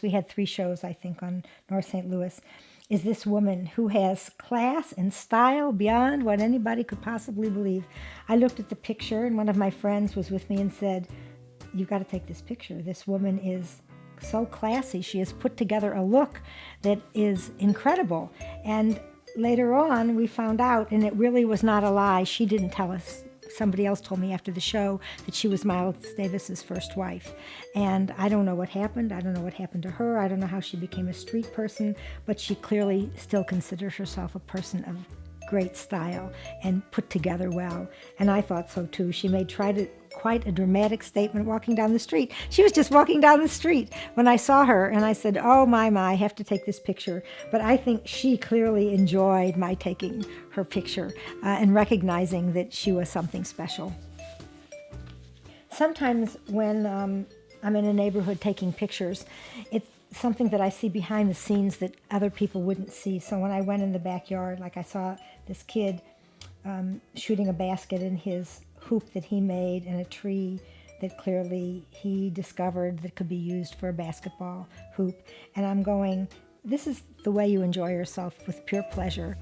we had 3 shows, I think, on North St. Louis, is this woman who has class and style beyond what anybody could possibly believe. I looked at the picture, and one of my friends was with me and said, "You've got to take this picture. This woman is so classy. She has put together a look that is incredible." And later on, we found out, and it really was not a lie. She didn't tell us. Somebody else told me after the show that she was Miles Davis's first wife. And I don't know what happened. I don't know what happened to her. I don't know how she became a street person, but she clearly still considers herself a person of great style and put together well. And I thought so too. She made quite a dramatic statement walking down the street. She was just walking down the street when I saw her, and I said, "Oh my, I have to take this picture." But I think she clearly enjoyed my taking her picture and recognizing that she was something special. Sometimes when I'm in a neighborhood taking pictures, it's something that I see behind the scenes that other people wouldn't see. So when I went in the backyard, like I saw this kid shooting a basket in his hoop that he made in a tree that clearly he discovered that could be used for a basketball hoop. And I'm going, this is the way you enjoy yourself, with pure pleasure.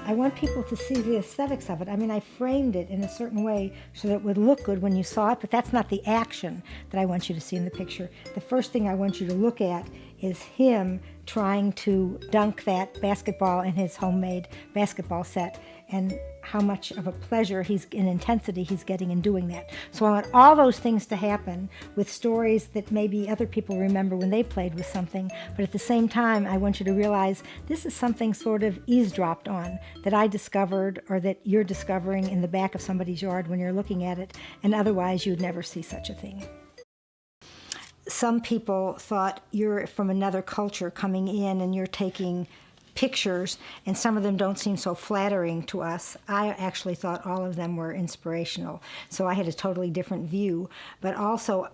I want people to see the aesthetics of it. I mean, I framed it in a certain way so that it would look good when you saw it, but that's not the action that I want you to see in the picture. The first thing I want you to look at is him trying to dunk that basketball in his homemade basketball set, and how much of a pleasure and intensity he's getting in doing that. So I want all those things to happen with stories that maybe other people remember when they played with something, but at the same time, I want you to realize this is something sort of eavesdropped on that I discovered, or that you're discovering in the back of somebody's yard when you're looking at it, and otherwise you'd never see such a thing. Some people thought you're from another culture coming in and you're taking pictures, and some of them don't seem so flattering to us. I actually thought all of them were inspirational, so I had a totally different view. But also,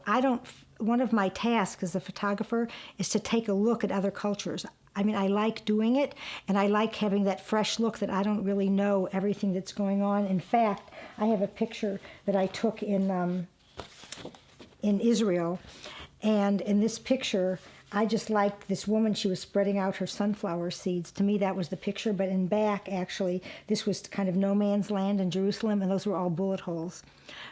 one of my tasks as a photographer is to take a look at other cultures. I mean, I like doing it, and I like having that fresh look that I don't really know everything that's going on. In fact, I have a picture that I took in Israel, and in this picture, I just liked this woman. She was spreading out her sunflower seeds. To me, that was the picture. But in back, actually, this was kind of no man's land in Jerusalem, and those were all bullet holes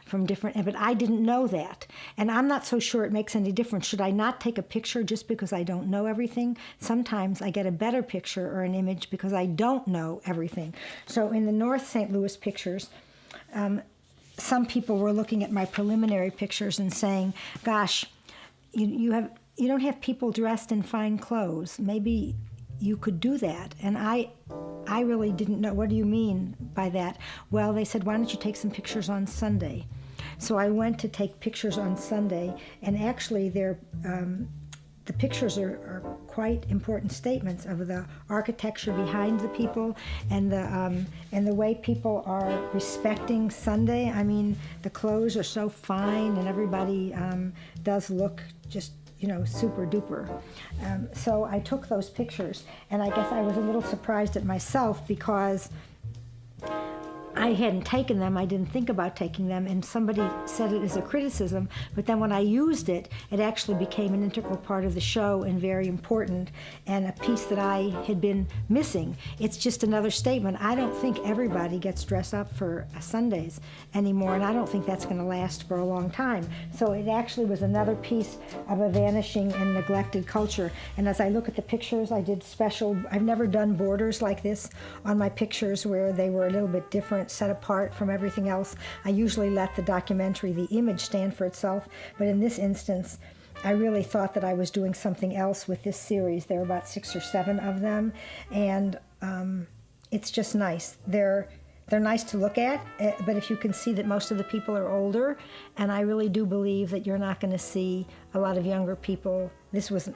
from different. But I didn't know that, and I'm not so sure it makes any difference. Should I not take a picture just because I don't know everything? Sometimes I get a better picture or an image because I don't know everything. So in the North St. Louis pictures, some people were looking at my preliminary pictures and saying, "Gosh, you don't have people dressed in fine clothes. Maybe you could do that." And I really didn't know, what do you mean by that? Well, they said, "Why don't you take some pictures on Sunday?" So I went to take pictures on Sunday, and actually the pictures are quite important statements of the architecture behind the people, and the way people are respecting Sunday. I mean, the clothes are so fine, and everybody does look just super duper. So I took those pictures, and I guess I was a little surprised at myself because I hadn't taken them. I didn't think about taking them, and somebody said it as a criticism, but then when I used it, it actually became an integral part of the show and very important, and a piece that I had been missing. It's just another statement. I don't think everybody gets dressed up for Sundays anymore, and I don't think that's going to last for a long time. So it actually was another piece of a vanishing and neglected culture. And as I look at the pictures, I've never done borders like this on my pictures where they were a little bit different, set apart from everything else. I usually let the documentary, the image, stand for itself, but in this instance, I really thought that I was doing something else with this series. There are about 6 or 7 of them, and it's just nice. They're nice to look at, but if you can see that most of the people are older, and I really do believe that you're not going to see a lot of younger people. This was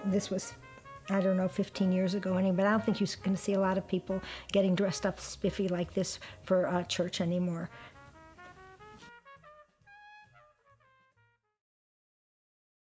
I don't know, 15 years ago, but I don't think you're going to see a lot of people getting dressed up spiffy like this for church anymore.